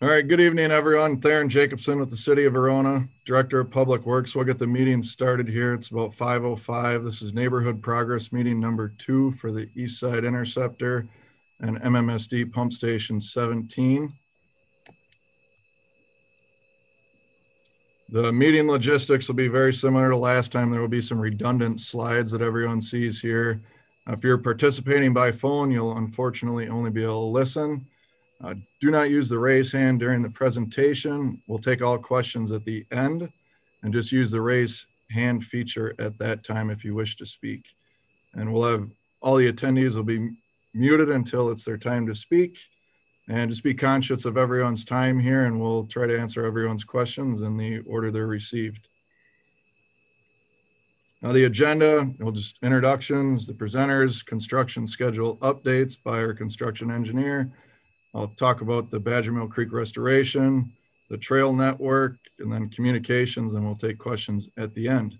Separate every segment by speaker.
Speaker 1: All right, good evening, everyone. Theron Jacobson with the City of Verona, Director of Public Works. We'll get the meeting started here. It's about 5:05. This is Neighborhood Progress Meeting number 2 for the Eastside Interceptor and MMSD Pump Station 17. The meeting logistics will be very similar to last time. There will be some redundant slides that everyone sees here. If you're participating by phone, you'll unfortunately only be able to listen. Do not use the raise hand during the presentation. We'll take all questions at the end and just use the raise hand feature at that time if you wish to speak. And we'll have all the attendees will be muted until it's their time to speak. And just be conscious of everyone's time here, and we'll try to answer everyone's questions in the order they're received. Now the agenda, we'll just introductions, the presenters, construction schedule updates by our construction engineer. I'll talk about the Badger Mill Creek restoration, the trail network, and then communications, and we'll take questions at the end.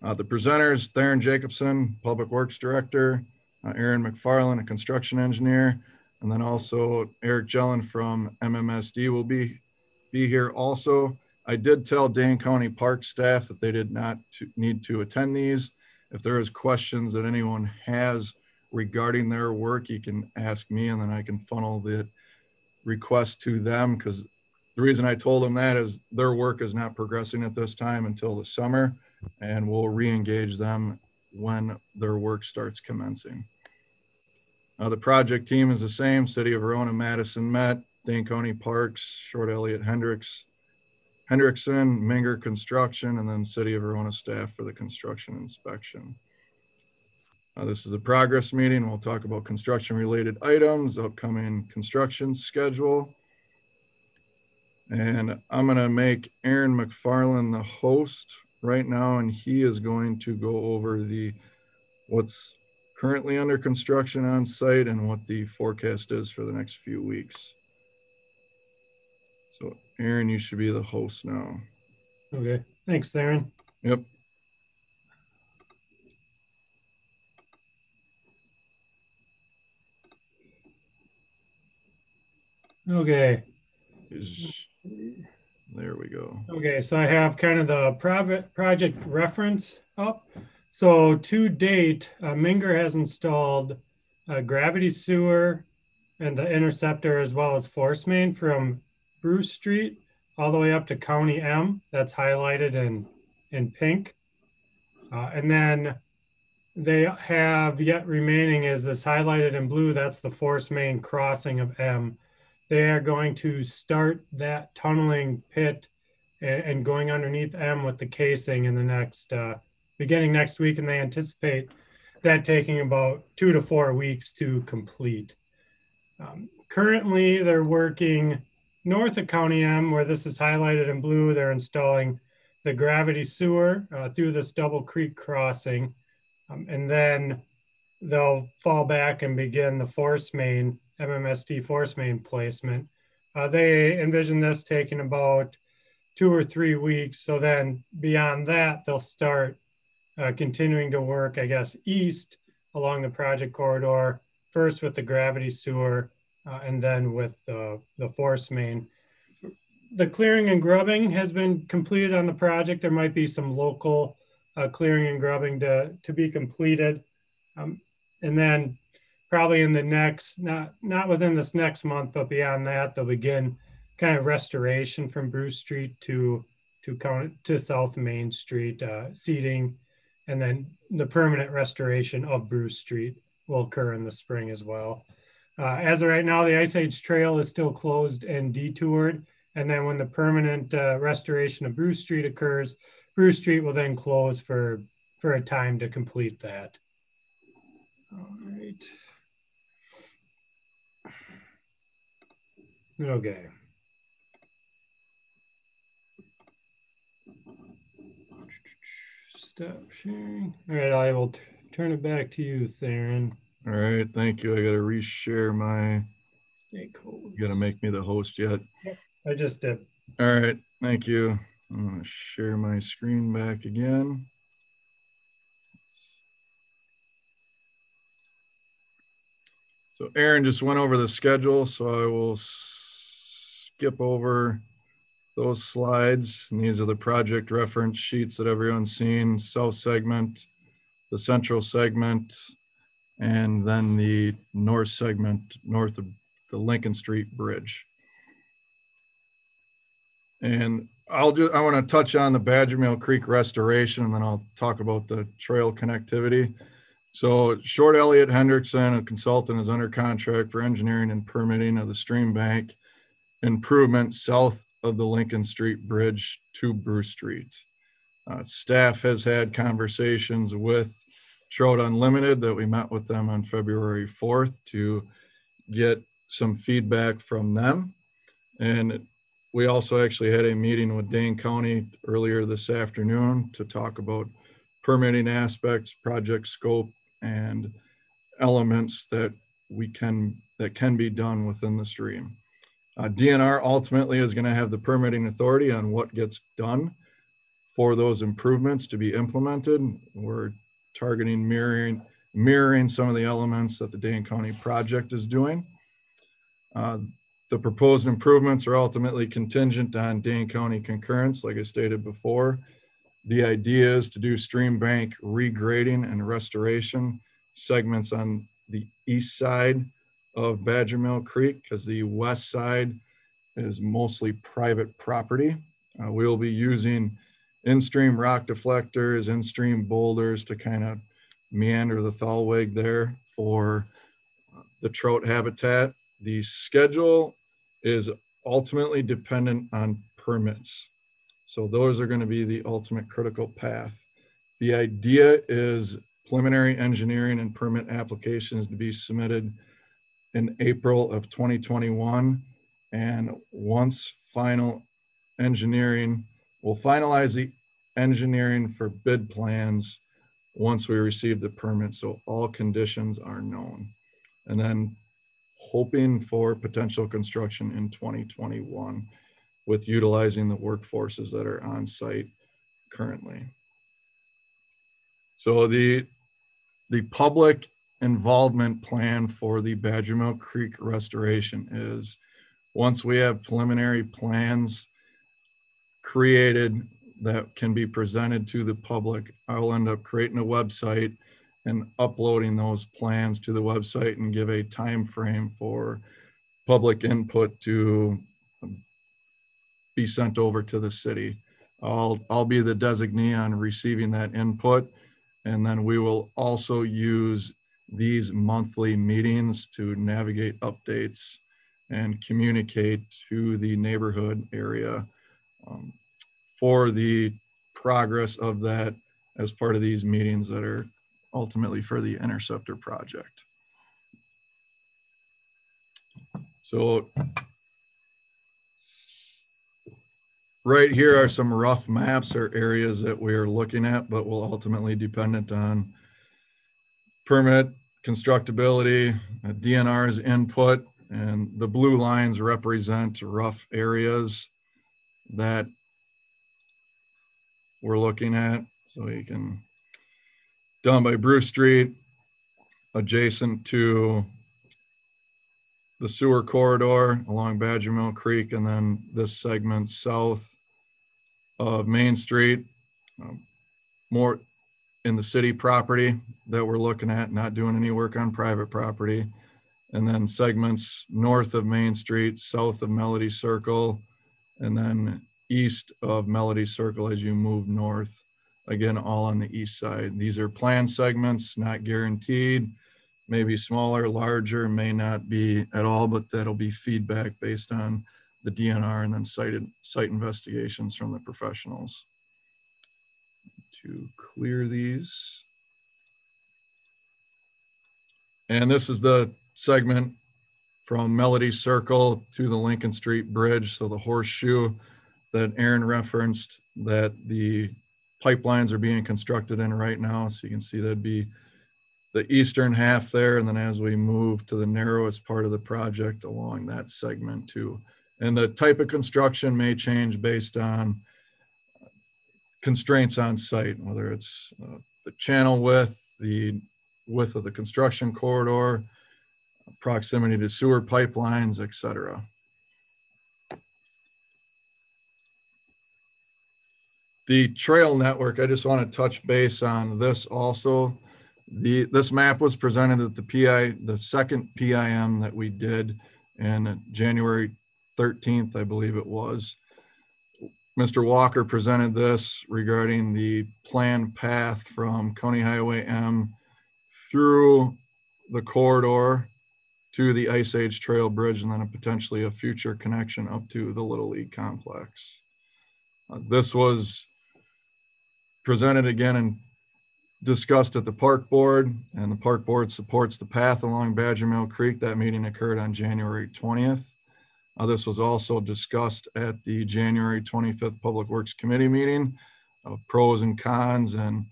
Speaker 1: The presenters, Theron Jacobson, Public Works Director, Aaron McFarland, a construction engineer, and then also Eric Jellin from MMSD will be here also. I did tell Dane County Park staff that they did not need to attend these. If there is questions that anyone has regarding their work, you can ask me and then I can funnel the request to them, because the reason I told them that is their work is not progressing at this time until the summer, and we'll re-engage them when their work starts commencing. The project team is the same: City of Verona, Madison Met, Dane County Parks, Short Elliott Hendrickson, Minger Construction, and then City of Verona staff for the construction inspection. This is a progress meeting. We'll talk about construction related items, upcoming construction schedule. And I'm going to make Aaron McFarland the host right now, and he is going to go over what's currently under construction on site and what the forecast is for the next few weeks. So Aaron, you should be the host now.
Speaker 2: Okay, thanks, Theron.
Speaker 1: Yep.
Speaker 2: Okay.
Speaker 1: There we go.
Speaker 2: Okay, so I have kind of the project reference up. So to date, Minger has installed a gravity sewer and the interceptor, as well as force main from Bruce Street all the way up to County M. That's highlighted in pink. And then they have yet remaining is this highlighted in blue. That's the force main crossing of M. They are going to start that tunneling pit and going underneath M with the casing in the next, beginning next week. And they anticipate that taking about 2 to 4 weeks to complete. Currently, they're working north of County M, where this is highlighted in blue. They're installing the gravity sewer through this double creek crossing. And then they'll fall back and begin the force main, MMSD force main placement. They envision this taking about 2 or 3 weeks. So then beyond that, they'll start continuing to work, I guess, east along the project corridor, first with the gravity sewer and then with the force main. The clearing and grubbing has been completed on the project. There might be some local clearing and grubbing to be completed. And then probably in the next, not within this next month, but beyond that, they'll begin kind of restoration from Bruce Street to South Main Street, seeding, and then the permanent restoration of Bruce Street will occur in the spring as well. As of right now, the Ice Age Trail is still closed and detoured. And then when the permanent restoration of Bruce Street occurs, Bruce Street will then close for a time to complete that. All right. Okay. Stop sharing. All right, I will turn it back to you, Theron.
Speaker 1: All right, thank you. I got to reshare my. You got to make me the host yet.
Speaker 2: Yep, I just did.
Speaker 1: All right, thank you. I'm going to share my screen back again. So Aaron just went over the schedule, so I will skip over those slides. And these are the project reference sheets that everyone's seen: south segment, the central segment, and then the north segment north of the Lincoln Street Bridge. And I want to touch on the Badger Mill Creek restoration, and then I'll talk about the trail connectivity. So Short Elliott Hendrickson, a consultant, is under contract for engineering and permitting of the stream bank improvement south of the Lincoln Street Bridge to Bruce Street. Staff has had conversations with Trout Unlimited that we met with them on February 4th to get some feedback from them. And we also actually had a meeting with Dane County earlier this afternoon to talk about permitting aspects, project scope, and elements that can be done within the stream. DNR ultimately is going to have the permitting authority on what gets done for those improvements to be implemented. We're targeting mirroring some of the elements that the Dane County project is doing. The proposed improvements are ultimately contingent on Dane County concurrence, like I stated before. The idea is to do stream bank regrading and restoration segments on the east side of Badger Mill Creek, because the west side is mostly private property. We will be using in-stream rock deflectors, in-stream boulders to kind of meander the thalweg there for the trout habitat. The schedule is ultimately dependent on permits. So those are going to be the ultimate critical path. The idea is preliminary engineering and permit applications to be submitted in April of 2021. And once final engineering, we'll finalize the engineering for bid plans once we receive the permit. So all conditions are known. And then hoping for potential construction in 2021 with utilizing the workforces that are on site currently. So the public involvement plan for the Badger Mill Creek restoration is, once we have preliminary plans created that can be presented to the public, I'll end up creating a website and uploading those plans to the website and give a time frame for public input to be sent over to the city. I'll be the designee on receiving that input, and then we will also use these monthly meetings to navigate updates and communicate to the neighborhood area for the progress of that as part of these meetings that are ultimately for the Interceptor project. So right here are some rough maps or areas that we are looking at, but will ultimately dependent on permit, constructability, DNR's input, and the blue lines represent rough areas that we're looking at. So you can, down by Bruce Street, adjacent to the sewer corridor along Badger Mill Creek, and then this segment south of Main Street, more in the city property that we're looking at, not doing any work on private property. And then segments north of Main Street, south of Melody Circle, and then east of Melody Circle as you move north, again, all on the east side. These are planned segments, not guaranteed, maybe smaller, larger, may not be at all, but that'll be feedback based on the DNR and then site investigations from the professionals. To clear these. And this is the segment from Melody Circle to the Lincoln Street Bridge. So the horseshoe that Aaron referenced that the pipelines are being constructed in right now. So you can see that'd be the eastern half there. And then as we move to the narrowest part of the project along that segment too. And the type of construction may change based on constraints on site, whether it's the channel width, the width of the construction corridor, proximity to sewer pipelines, et cetera. The trail network, I just want to touch base on this also. This map was presented at the second PIM that we did in January 13th, I believe it was. Mr. Walker presented this regarding the planned path from County Highway M through the corridor to the Ice Age Trail Bridge, and then potentially a future connection up to the Little League complex. This was presented again and discussed at the park board, and the park board supports the path along Badger Mill Creek. That meeting occurred on January 20th. This was also discussed at the January 25th Public Works Committee meeting of pros and cons, and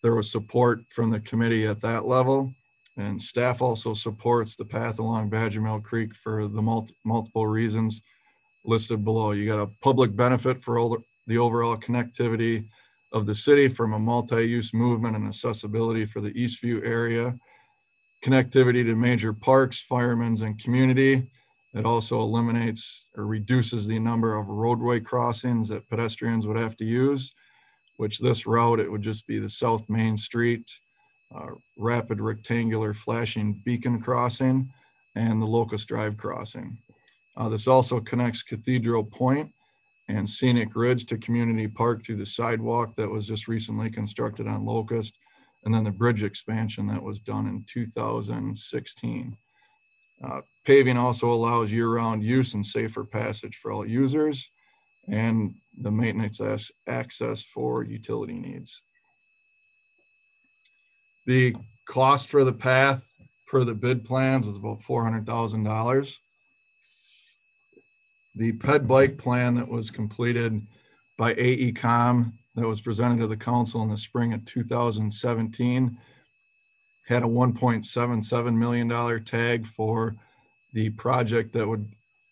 Speaker 1: there was support from the committee at that level. And staff also supports the path along Badger Mill Creek for the multiple reasons listed below. You got a public benefit for all the overall connectivity of the city from a multi-use movement and accessibility for the Eastview area, connectivity to major parks, firemen's, and community. It also eliminates or reduces the number of roadway crossings that pedestrians would have to use, which this route, it would just be the South Main Street, rapid rectangular flashing beacon crossing, and the Locust Drive crossing. This also connects Cathedral Point and Scenic Ridge to Community Park through the sidewalk that was just recently constructed on Locust, and then the bridge expansion that was done in 2016. Paving also allows year-round use and safer passage for all users, and the maintenance access for utility needs. The cost for the path per the bid plans is about $400,000. The ped bike plan that was completed by AECom that was presented to the council in the spring of 2017 had a $1.77 million tag for the project that would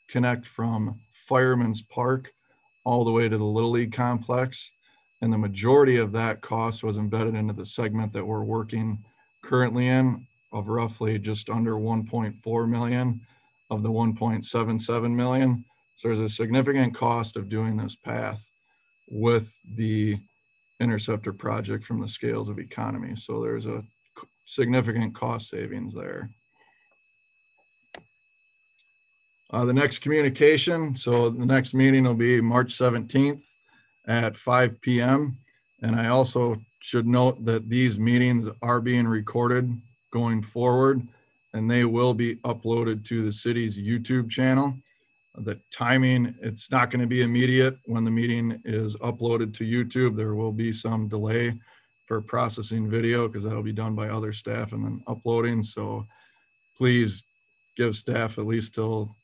Speaker 1: connect from Fireman's Park all the way to the Little League complex. And the majority of that cost was embedded into the segment that we're working currently in of roughly just under 1.4 million of the 1.77 million. So there's a significant cost of doing this path with the Interceptor project from the scales of economy. So there's a significant cost savings there. The next communication, so the next meeting will be March 17th at 5 p.m. And I also should note that these meetings are being recorded going forward, and they will be uploaded to the city's YouTube channel. The timing, it's not going to be immediate when the meeting is uploaded to YouTube. There will be some delay for processing video because that'll be done by other staff and then uploading. So please give staff at least till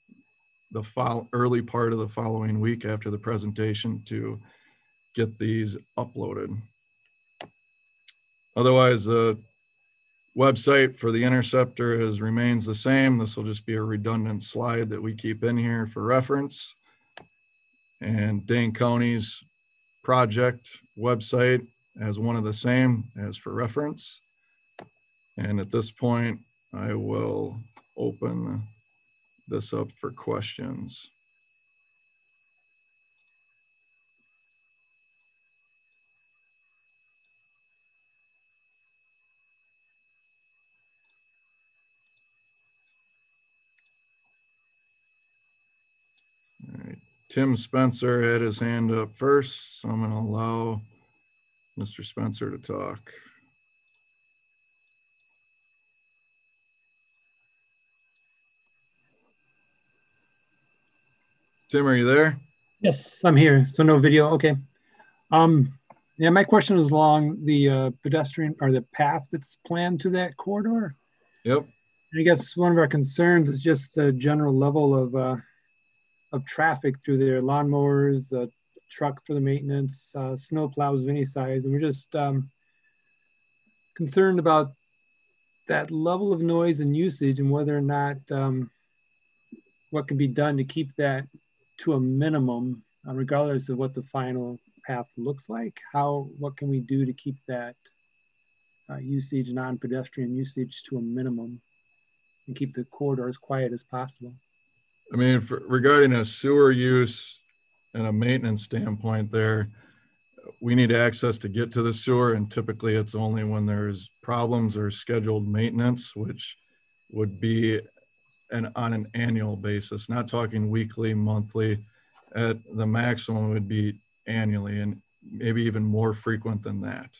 Speaker 1: the early part of the following week after the presentation to get these uploaded. Otherwise, the website for the Interceptor remains the same. This will just be a redundant slide that we keep in here for reference. And Dane County's project website as one of the same as for reference. And at this point, I will open this up for questions. All right, Tim Spencer had his hand up first, so I'm going to allow Mr. Spencer to talk. Tim, are you there?
Speaker 3: Yes, I'm here. So no video. Okay. Yeah, my question is along the pedestrian or the path that's planned to that corridor.
Speaker 1: Yep.
Speaker 3: I guess one of our concerns is just the general level of traffic through there, lawnmowers, the truck for the maintenance, snow plows of any size. And we're just concerned about that level of noise and usage and whether or not what can be done to keep that to a minimum, regardless of what the final path looks like. What can we do to keep that usage, non-pedestrian usage, to a minimum and keep the corridor as quiet as possible?
Speaker 1: I mean, regarding a sewer use and a maintenance standpoint there, we need access to get to the sewer, and typically it's only when there's problems or scheduled maintenance, which would be on an annual basis, not talking weekly, monthly. At the maximum would be annually, and maybe even more frequent than that.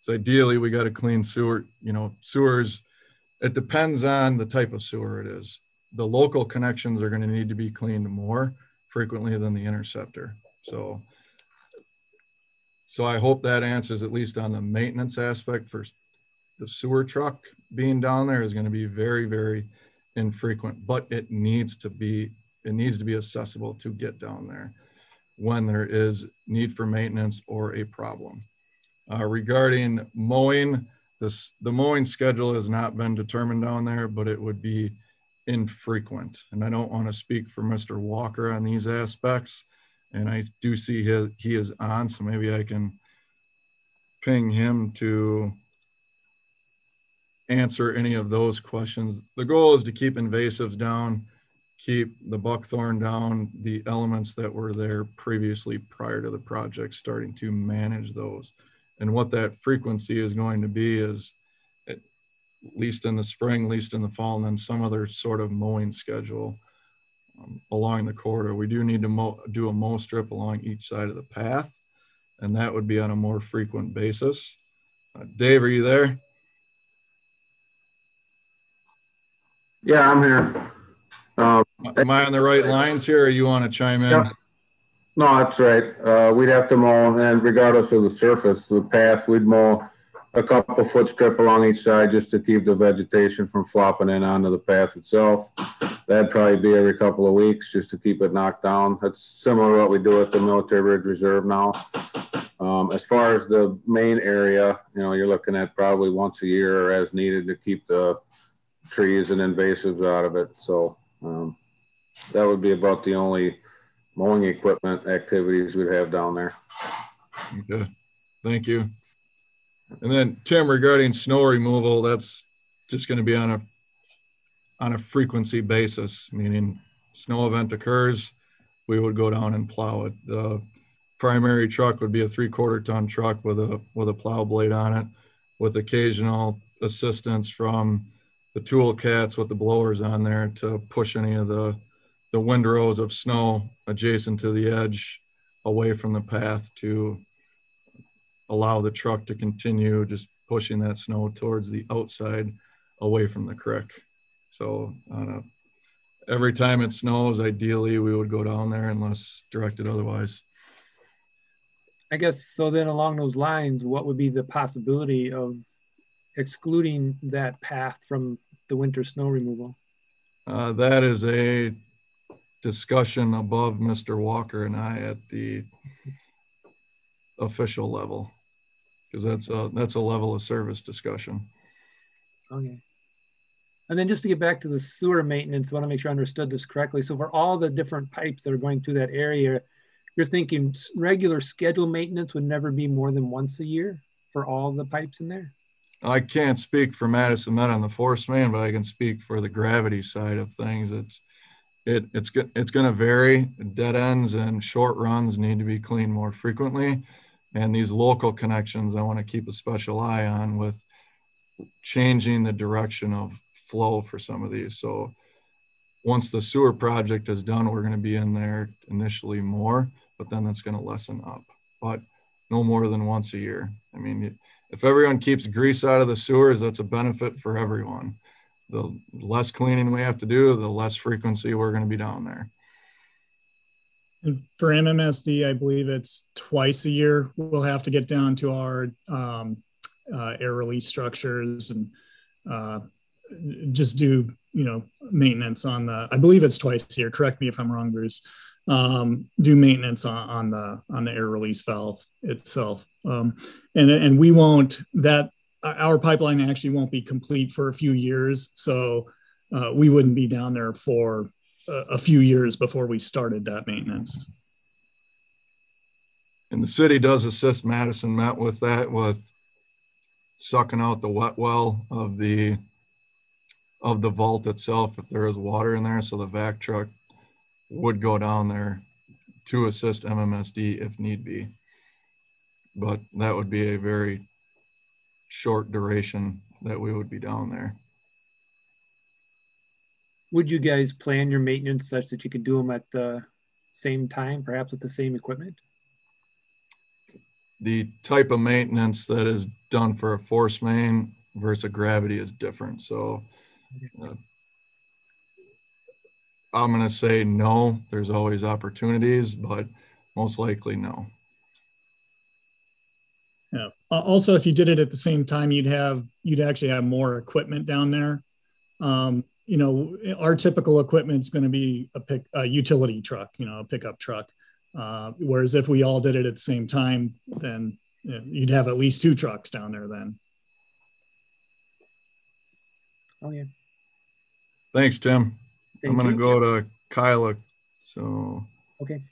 Speaker 1: So ideally we got a clean sewer. Sewers, it depends on the type of sewer it is. The local connections are going to need to be cleaned more frequently than the Interceptor. So I hope that answers, at least on the maintenance aspect. For the sewer truck being down there is going to be very, very infrequent, but it needs to be accessible to get down there when there is need for maintenance or a problem. Regarding mowing, the mowing schedule has not been determined down there, but it would be infrequent. And I don't want to speak for Mr. Walker on these aspects. And I do see he is on, so maybe I can ping him to answer any of those questions. The goal is to keep invasives down, keep the buckthorn down, the elements that were there previously prior to the project, starting to manage those. And what that frequency is going to be is, at least in the spring, least in the fall, and then some other sort of mowing schedule along the corridor. We do need to do a mow strip along each side of the path, and that would be on a more frequent basis. Dave, are you there?
Speaker 4: Yeah, I'm here.
Speaker 1: Am I on the right lines here, or you want to chime in?
Speaker 4: Yeah. No, that's right. We'd have to mow, and regardless of the surface, the path, we'd mow a couple foot strip along each side just to keep the vegetation from flopping in onto the path itself. That'd probably be every couple of weeks just to keep it knocked down. That's similar to what we do at the Military Ridge Reserve now. As far as the main area, you're looking at probably once a year or as needed to keep the trees and invasives out of it. So that would be about the only mowing equipment activities we'd have down there.
Speaker 1: Okay, thank you. And then Tim, regarding snow removal, that's just going to be on a frequency basis, meaning snow event occurs, we would go down and plow it. The primary truck would be a 3/4 ton truck with a plow blade on it, with occasional assistance from the tool cats with the blowers on there to push any of the windrows of snow adjacent to the edge away from the path to allow the truck to continue just pushing that snow towards the outside away from the creek. So every time it snows, ideally we would go down there unless directed otherwise.
Speaker 3: I guess, so then along those lines, what would be the possibility of excluding that path from the winter snow removal?
Speaker 1: That is a discussion above Mr. Walker and I at the official level, because that's a level of service discussion.
Speaker 3: Okay. And then just to get back to the sewer maintenance, I want to make sure I understood this correctly. So for all the different pipes that are going through that area, you're thinking regular scheduled maintenance would never be more than once a year for all the pipes in there?
Speaker 1: I can't speak for Madison Met on the force main, but I can speak for the gravity side of things. It's going to vary. Dead ends and short runs need to be cleaned more frequently. And these local connections, I want to keep a special eye on with changing the direction of flow for some of these. So once the sewer project is done, we're going to be in there initially more, but then that's going to lessen up, but no more than once a year. I mean, if everyone keeps grease out of the sewers, that's a benefit for everyone. The less cleaning we have to do, the less frequency we're going to be down there.
Speaker 5: And for MMSD, I believe it's twice a year. We'll have to get down to our air release structures and just do, maintenance on the, I believe it's twice a year. Correct me if I'm wrong, Bruce. Do maintenance on the air release valve itself. And we won't, our pipeline actually won't be complete for a few years. So we wouldn't be down there for a few years before we started that maintenance.
Speaker 1: And the city does assist Madison Met with that, with sucking out the wet well of the vault itself if there is water in there. So the vac truck would go down there to assist MMSD if need be. but that would be a very short duration that we would be down there.
Speaker 3: Would you guys plan your maintenance such that you could do them at the same time, perhaps with the same equipment?
Speaker 1: The type of maintenance that is done for a force main versus a gravity is different. So I'm going to say no. There's always opportunities, but most likely no.
Speaker 5: Yeah. Also, if you did it at the same time, you'd actually have more equipment down there. You know, our typical equipment is going to be a utility truck, you know, a pickup truck. Whereas if we all did it at the same time, then you'd have at least 2 trucks down there then.
Speaker 3: Oh yeah.
Speaker 1: Thanks, Tim. I'm going to go
Speaker 3: Tim.
Speaker 1: to Kyla. So.
Speaker 3: Okay.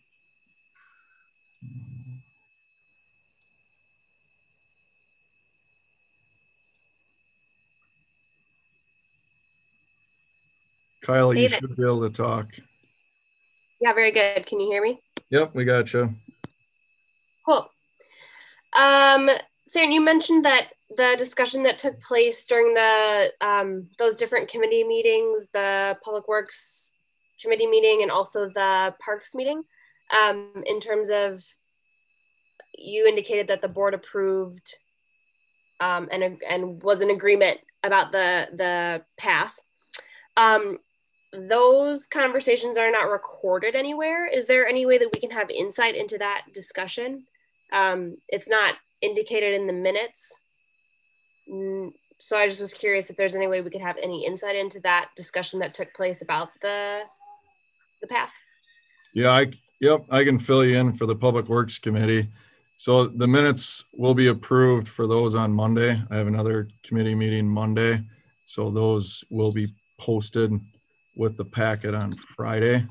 Speaker 1: Kyla, you should be able to talk.
Speaker 6: Yeah, very good. Can you hear me?
Speaker 1: Yep, we got you.
Speaker 6: Cool. Sarah, you mentioned that the discussion that took place during the those different committee meetings, the Public Works Committee meeting and also the Parks meeting, in terms of, you indicated that the board approved and was in agreement about the path. Those conversations are not recorded anywhere. Is there any way that we can have insight into that discussion? It's not indicated in the minutes. So I just was curious if there's any way we could have any insight into that discussion that took place about the path.
Speaker 1: Yeah, I can fill you in for the Public Works Committee. So the minutes will be approved for those on Monday. I have another committee meeting Monday. So those will be posted with the packet on Friday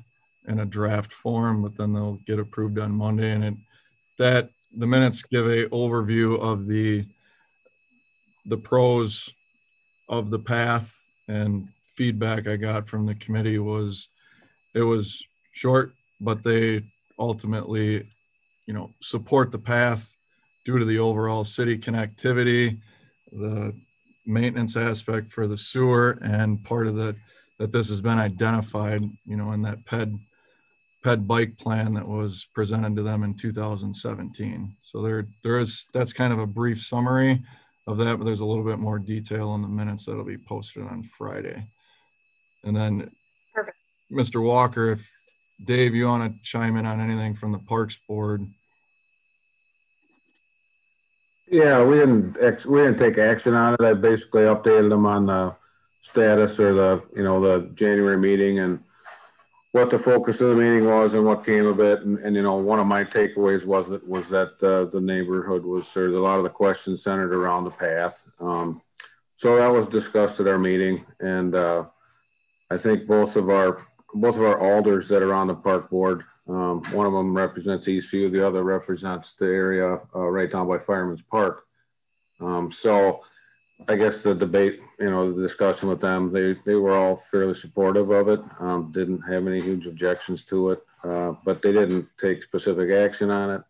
Speaker 1: in a draft form, but then they'll get approved on Monday. And the minutes give a overview of the pros of the path, and feedback I got from the committee was it was short, but they ultimately, you know, support the path due to the overall city connectivity, the maintenance aspect for the sewer, and part of that this has been identified, you know, in that PED bike plan that was presented to them in 2017. So that's kind of a brief summary of that, but there's a little bit more detail in the minutes that'll be posted on Friday. And then
Speaker 6: Perfect.
Speaker 1: Mr. Walker, if Dave, you want to chime in on anything from the Parks Board?
Speaker 4: Yeah, we didn't take action on it. I basically updated them on the status or the January meeting and what the focus of the meeting was and what came of it. And you know, one of my takeaways was that the neighborhood was, or a lot of the questions centered around the path. So that was discussed at our meeting, and I think both of our alders that are on the park board, one of them represents Eastview, the other represents the area right down by Fireman's Park. So I guess the debate, the discussion with them, they were all fairly supportive of it. Didn't have any huge objections to it, but they didn't take specific action on it.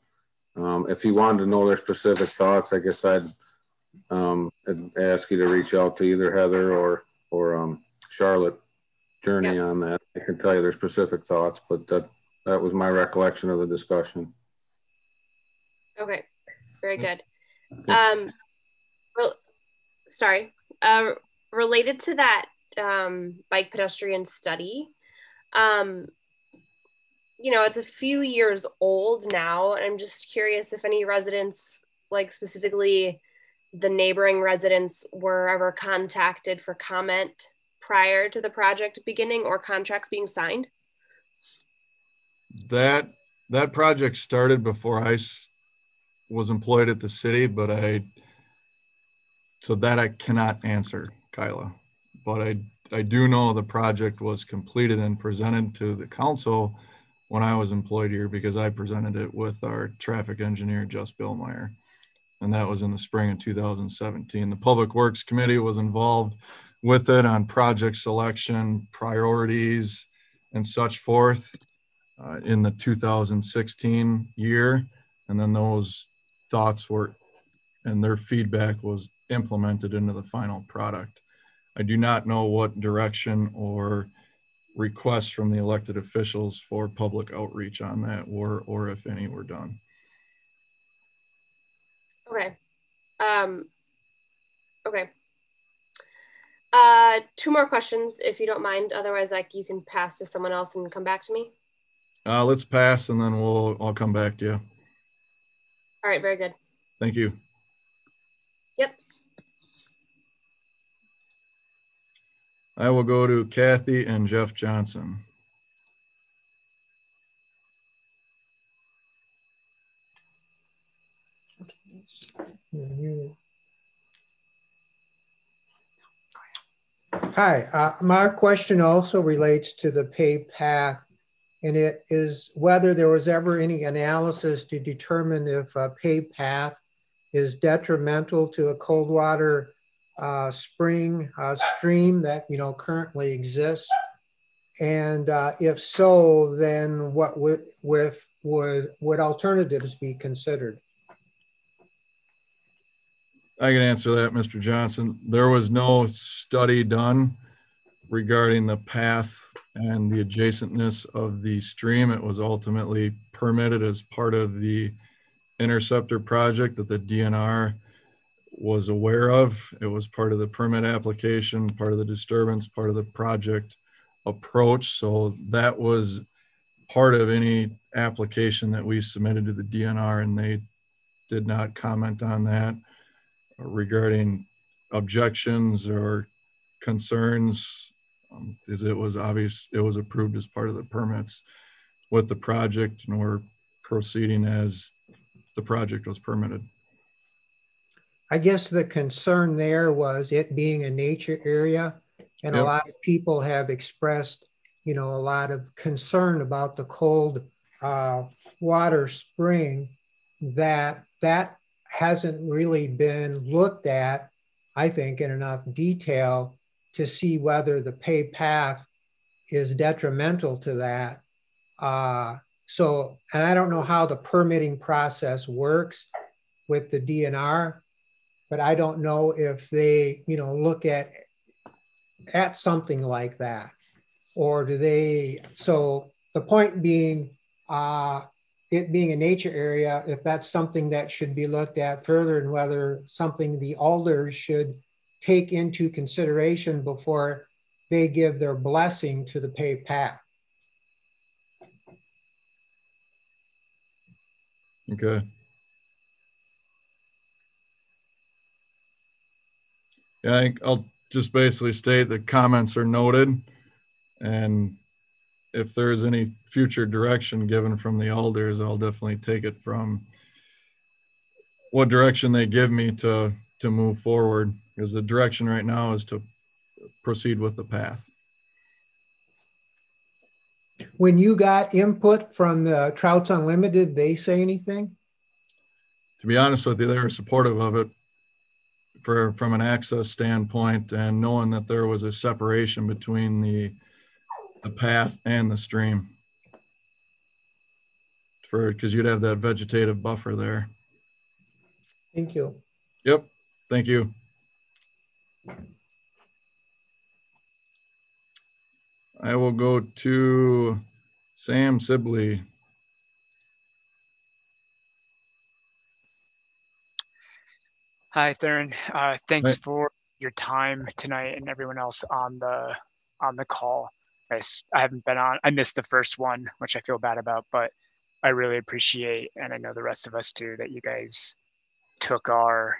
Speaker 4: If you wanted to know their specific thoughts, I guess I'd ask you to reach out to either Heather or Charlotte Journey on that. I can tell you their specific thoughts, but that was my recollection of the discussion.
Speaker 6: Okay, very good. Related to that bike pedestrian study, it's a few years old now, and I'm just curious if any residents, like specifically the neighboring residents, were ever contacted for comment prior to the project beginning or contracts being signed?
Speaker 1: That project started before I was employed at the city, but I cannot answer, Kyla. But I do know the project was completed and presented to the council when I was employed here, because I presented it with our traffic engineer, Just Billmeyer. And that was in the spring of 2017. The Public Works Committee was involved with it on project selection, priorities, and such forth in the 2016 year. And then those thoughts were and their feedback was implemented into the final product. I do not know what direction or requests from the elected officials for public outreach on that were, or if any were done.
Speaker 6: Okay. Okay. 2 more questions, if you don't mind. Otherwise, like, you can pass to someone else and come back to me.
Speaker 1: Let's pass, and then I'll come back to you.
Speaker 6: All right, very good.
Speaker 1: Thank you.
Speaker 6: Yep.
Speaker 1: I will go to Kathy and Jeff Johnson.
Speaker 7: Hi, my question also relates to the paved path, and it is whether there was ever any analysis to determine if a paved path is detrimental to a cold water stream that currently exists, and if so, then what would alternatives be considered?
Speaker 1: I can answer that, Mr. Johnson. There was no study done regarding the path and the adjacentness of the stream. It was ultimately permitted as part of the Interceptor project that the DNR was aware of. It was part of the permit application, part of the disturbance, part of the project approach. So that was part of any application that we submitted to the DNR, and they did not comment on that regarding objections or concerns, because it was obvious it was approved as part of the permits with the project, and we're proceeding as the project was permitted.
Speaker 7: I guess the concern there was it being a nature area, and
Speaker 1: Yep.
Speaker 7: a lot of people have expressed, a lot of concern about the cold water spring that hasn't really been looked at, I think, in enough detail to see whether the paved path is detrimental to that. And I don't know how the permitting process works with the DNR, but I don't know if they, look at something like that, or do they? So the point being, it being a nature area, if that's something that should be looked at further, and whether something the alders should take into consideration before they give their blessing to the paved path.
Speaker 1: Okay. Yeah, I'll just basically state the comments are noted, and if there is any future direction given from the alders, I'll definitely take it from what direction they give me to move forward, because the direction right now is to proceed with the path.
Speaker 7: When you got input from the Trouts Unlimited, they say anything?
Speaker 1: To be honest with you, they were supportive of it from an access standpoint, and knowing that there was a separation between the path and the stream, because you'd have that vegetative buffer there.
Speaker 7: Thank you.
Speaker 1: Yep. Thank you. I will go to Sam Sibley.
Speaker 8: Hi, Theron. Thanks
Speaker 1: Hi.
Speaker 8: for your time tonight, and everyone else on the call. I haven't been on. I missed the first one, which I feel bad about, but I really appreciate, and I know the rest of us too, that you guys took our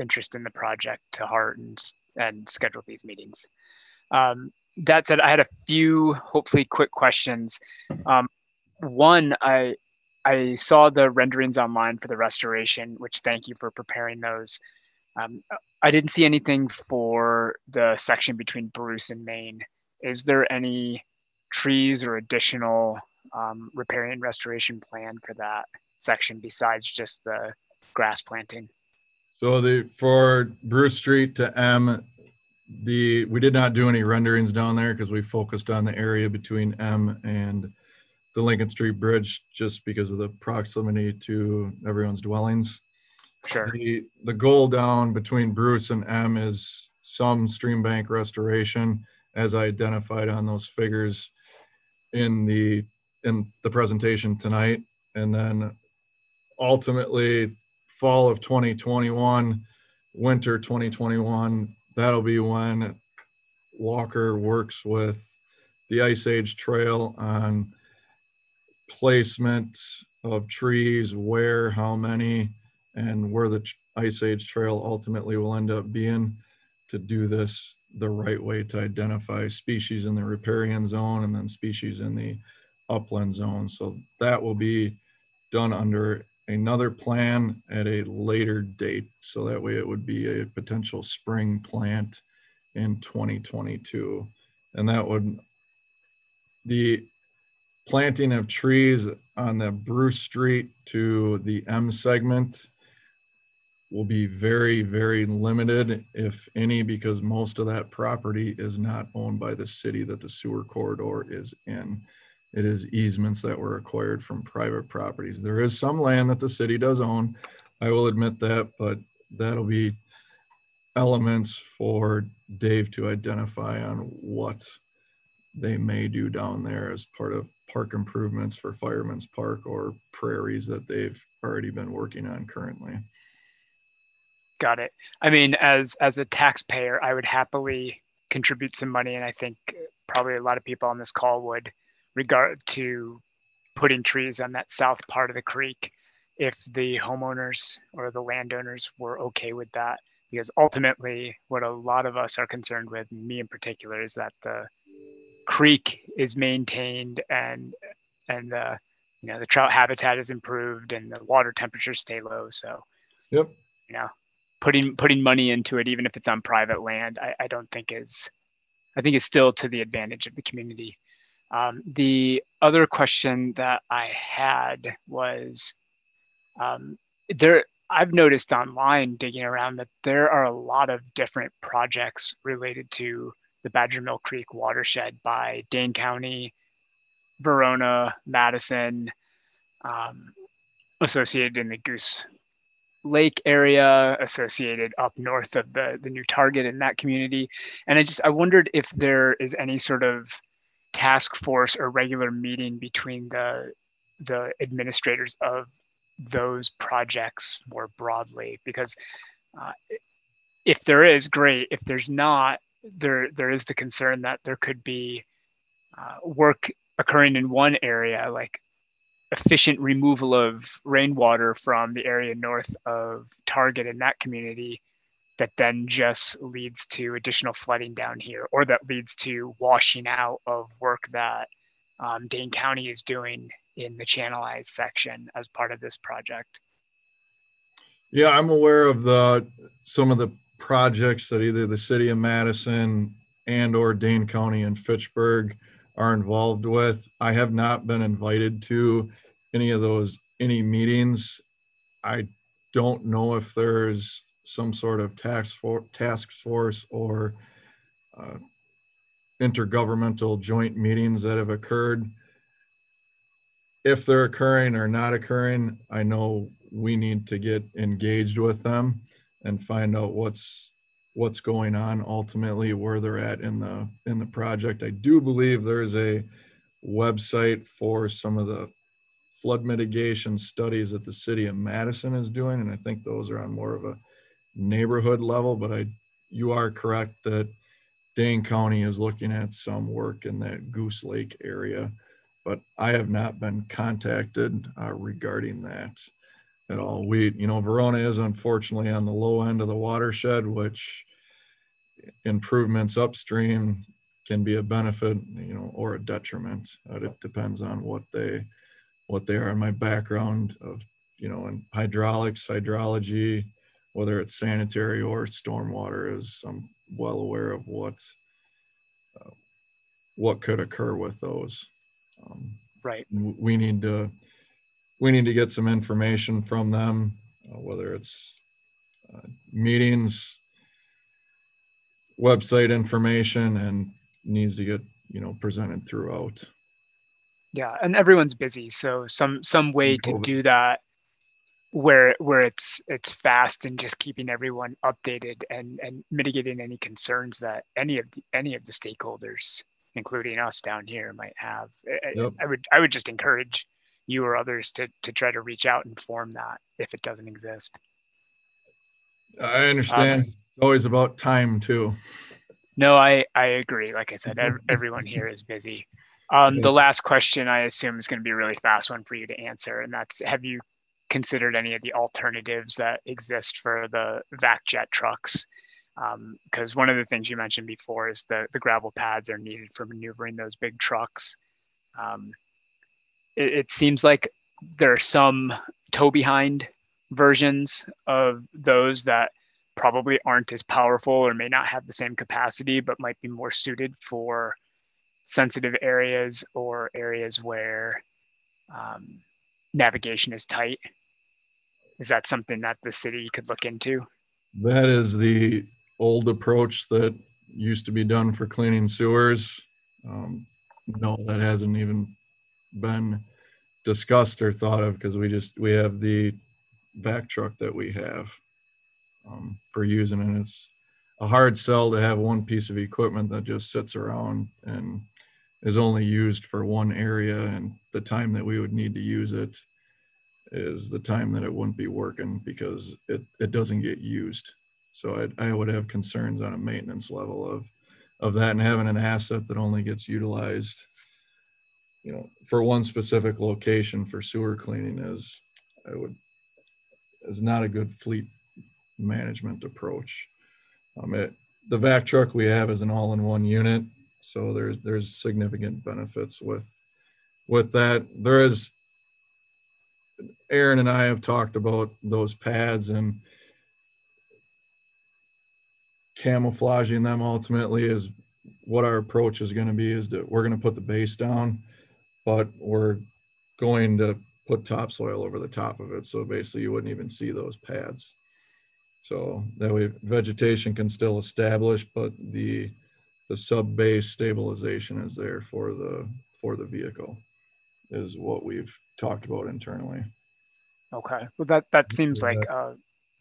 Speaker 8: interest in the project to heart and scheduled these meetings. That said, I had a few hopefully quick questions. One, I saw the renderings online for the restoration, which thank you for preparing those. I didn't see anything for the section between Bruce and Maine. Is there any trees or additional repairing and restoration plan for that section besides just the grass planting?
Speaker 1: So for Bruce Street to M, we did not do any renderings down there because we focused on the area between M and the Lincoln Street Bridge just because of the proximity to everyone's dwellings.
Speaker 8: Sure.
Speaker 1: The goal down between Bruce and M is some stream bank restoration, as I identified on those figures in the presentation tonight. And then ultimately fall of 2021, winter 2021, that'll be when Walker works with the Ice Age Trail on placement of trees, where, how many, and where the Ice Age Trail ultimately will end up being, to do this the right way, to identify species in the riparian zone and then species in the upland zone. So that will be done under another plan at a later date. So that way it would be a potential spring plant in 2022. And that would, the planting of trees on the Bruce Street to the M segment will be very, very limited, if any, because most of that property is not owned by the city that the sewer corridor is in. It is easements that were acquired from private properties. There is some land that the city does own, I will admit that, but that'll be elements for Dave to identify on what they may do down there as part of park improvements for Fireman's Park or prairies that they've already been working on currently.
Speaker 8: Got it. I mean, as a taxpayer, I would happily contribute some money, and I think probably a lot of people on this call would, regard to putting trees on that south part of the creek, if the homeowners or the landowners were okay with that. Because ultimately, what a lot of us are concerned with, me in particular, is that the creek is maintained and the trout habitat is improved and the water temperatures stay low. So,
Speaker 1: yep,
Speaker 8: putting money into it, even if it's on private land, I don't think is, I think is still to the advantage of the community. The other question that I had was, I've noticed online digging around that there are a lot of different projects related to the Badger Mill Creek watershed by Dane County, Verona, Madison, associated in the Goose Lake area, associated up north of the new Target in that community. And I wondered if there is any sort of task force or regular meeting between the administrators of those projects more broadly, because if there is, great. If there's not, there is the concern that there could be work occurring in one area, like efficient removal of rainwater from the area north of Target in that community, that then just leads to additional flooding down here, or that leads to washing out of work that Dane County is doing in the channelized section as part of this project.
Speaker 1: Yeah, I'm aware of some of the projects that either the city of Madison and or Dane County and Fitchburg are involved with. I have not been invited to any meetings. I don't know if there's some sort of task force or intergovernmental joint meetings that have occurred. If they're occurring or not occurring, I know we need to get engaged with them and find out what's going on, ultimately where they're at in the project. I do believe there's a website for some of the flood mitigation studies that the city of Madison is doing, and I think those are on more of a neighborhood level, but you are correct that Dane County is looking at some work in that Goose Lake area, but I have not been contacted regarding that at all. Verona is unfortunately on the low end of the watershed, which improvements upstream can be a benefit, or a detriment. It depends on what they are. In my background of, in hydraulics, hydrology, whether it's sanitary or stormwater, I'm well aware of what could occur with those.
Speaker 8: Right.
Speaker 1: We need to get some information from them, whether it's meetings, website information, and needs to get presented throughout.
Speaker 8: Yeah, and everyone's busy, so some way to
Speaker 1: COVID.
Speaker 8: do that where it's fast and just keeping everyone updated and mitigating any concerns that any of the stakeholders, including us down here, might have.
Speaker 1: Yep.
Speaker 8: I would just encourage you or others to try to reach out and form that if it doesn't exist.
Speaker 1: I understand. It's always about time too.
Speaker 8: No, I agree. Like I said, everyone here is busy. The last question I assume is going to be a really fast one for you to answer, and that's: have you considered any of the alternatives that exist for the vac jet trucks? Because one of the things you mentioned before is the gravel pads are needed for maneuvering those big trucks. It seems like there are some tow behind versions of those that probably aren't as powerful or may not have the same capacity, but might be more suited for sensitive areas or areas where navigation is tight. Is that something that the city could look into?
Speaker 1: That is the old approach that used to be done for cleaning sewers. No, that hasn't even been discussed or thought of, because we have the vac truck that we have for using, and it's a hard sell to have one piece of equipment that just sits around and is only used for one area, and the time that we would need to use it is the time that it wouldn't be working because it doesn't get used. So I would have concerns on a maintenance level of that, and having an asset that only gets utilized, for one specific location for sewer cleaning is not a good fleet management approach. The vac truck we have is an all-in-one unit, so there's significant benefits with that. Aaron and I have talked about those pads and camouflaging them. Ultimately is what our approach is going to be, is that we're going to put the base down, but we're going to put topsoil over the top of it. So basically you wouldn't even see those pads. So that way vegetation can still establish, but the sub-base stabilization is there for the vehicle, is what we've talked about internally.
Speaker 8: Okay, well that seems like a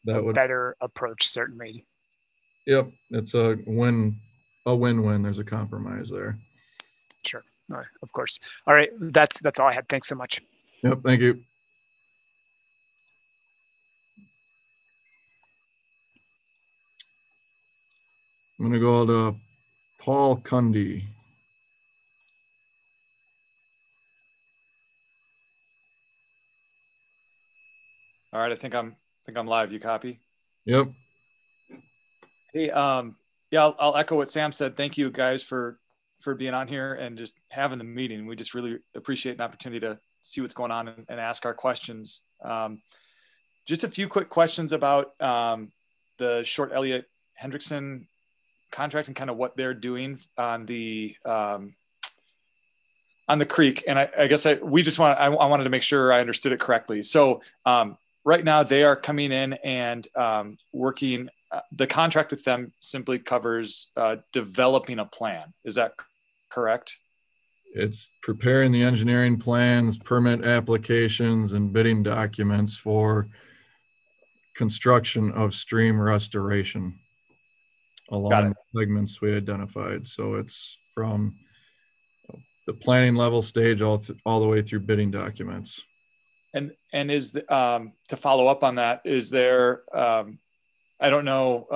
Speaker 8: better approach, certainly.
Speaker 1: Yep, it's a win-win. There's a compromise there.
Speaker 8: Sure, all right, of course. All right, that's all I had. Thanks so much.
Speaker 1: Yep, thank you. I'm going to go to Paul Cundy.
Speaker 9: All right, I think I'm live. You copy?
Speaker 1: Yep.
Speaker 9: Hey, yeah, I'll echo what Sam said. Thank you guys for being on here and just having the meeting. We just really appreciate an opportunity to see what's going on and ask our questions. Just a few quick questions about the Short Elliott Hendrickson contract and kind of what they're doing on the creek. And I guess I wanted to make sure I understood it correctly. So right now they are coming in and working. The contract with them simply covers developing a plan. Is that correct?
Speaker 1: It's preparing the engineering plans, permit applications, and bidding documents for construction of stream restoration along the segments we identified. So it's from the planning level stage all the way through bidding documents.
Speaker 9: And is to follow up on that, is there I don't know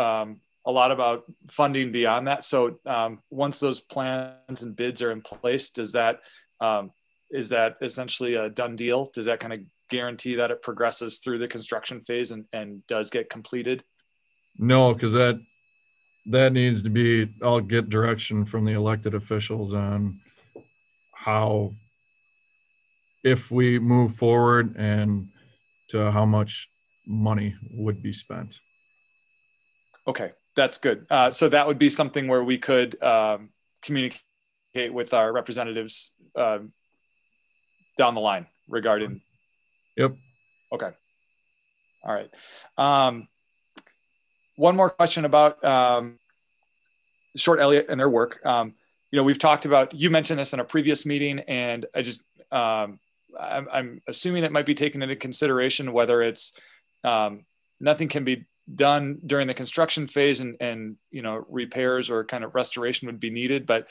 Speaker 9: a lot about funding beyond that. So once those plans and bids are in place, is that essentially a done deal? Does that kind of guarantee that it progresses through the construction phase and does get completed?
Speaker 1: No, because that needs to be, I'll get direction from the elected officials on how, if we move forward, and to how much money would be spent.
Speaker 9: Okay, that's good. So that would be something where we could communicate with our representatives down the line regarding.
Speaker 1: Yep.
Speaker 9: Okay. All right. One more question about Short Elliott and their work. We've talked about, you mentioned this in a previous meeting, and I'm assuming that might be taken into consideration, whether it's nothing can be done during the construction phase and repairs or kind of restoration would be needed. But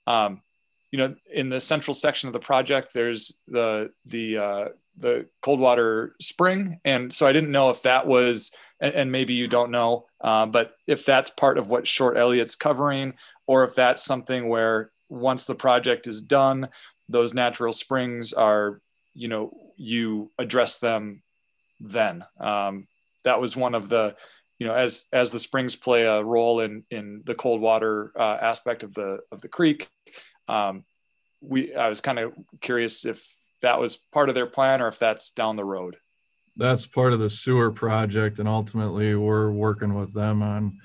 Speaker 9: in the central section of the project, there's the cold water spring. And so I didn't know if that was, and maybe you don't know, but if that's part of what Short Elliott's covering, or if that's something where once the project is done, those natural springs are, you address them then. That was one of the, as the springs play a role in the cold water aspect of the creek. I was kind of curious if that was part of their plan or if that's down the road.
Speaker 1: That's part of the sewer project, and ultimately we're working with them on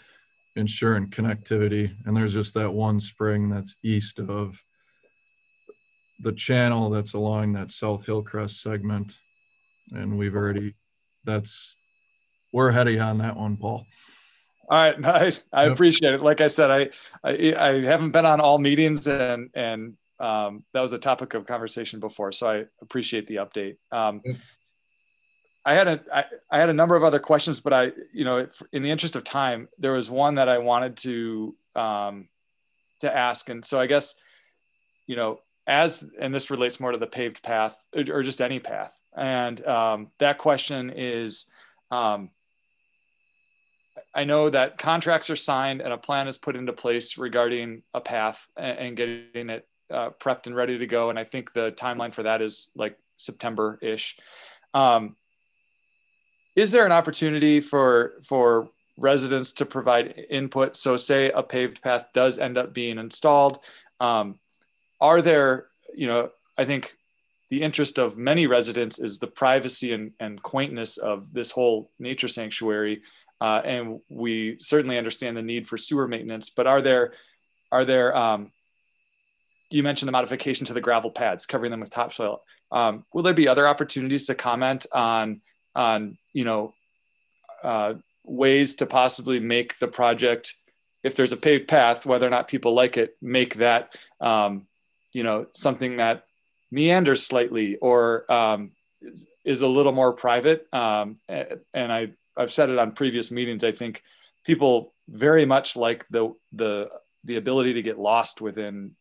Speaker 1: ensuring connectivity. And there's just that one spring that's east of the channel that's along that South Hillcrest segment. And we're ahead of you on that one, Paul.
Speaker 9: All right, I appreciate it. Like I said, I haven't been on all meetings, and that was a topic of conversation before, so I appreciate the update. I had a number of other questions, but in the interest of time, there was one that I wanted to ask, and so I guess and this relates more to the paved path or just any path, and that question is. I know that contracts are signed and a plan is put into place regarding a path and getting it prepped and ready to go. And I think the timeline for that is like September-ish. Is there an opportunity for residents to provide input? So say a paved path does end up being installed. Are there, I think the interest of many residents is the privacy and quaintness of this whole nature sanctuary. And we certainly understand the need for sewer maintenance, but are there, you mentioned the modification to the gravel pads, covering them with topsoil. Will there be other opportunities to comment on ways to possibly make the project, if there's a paved path, whether or not people like it, make that, something that meanders slightly or is a little more private. And I've said it on previous meetings. I think people very much like the ability to get lost within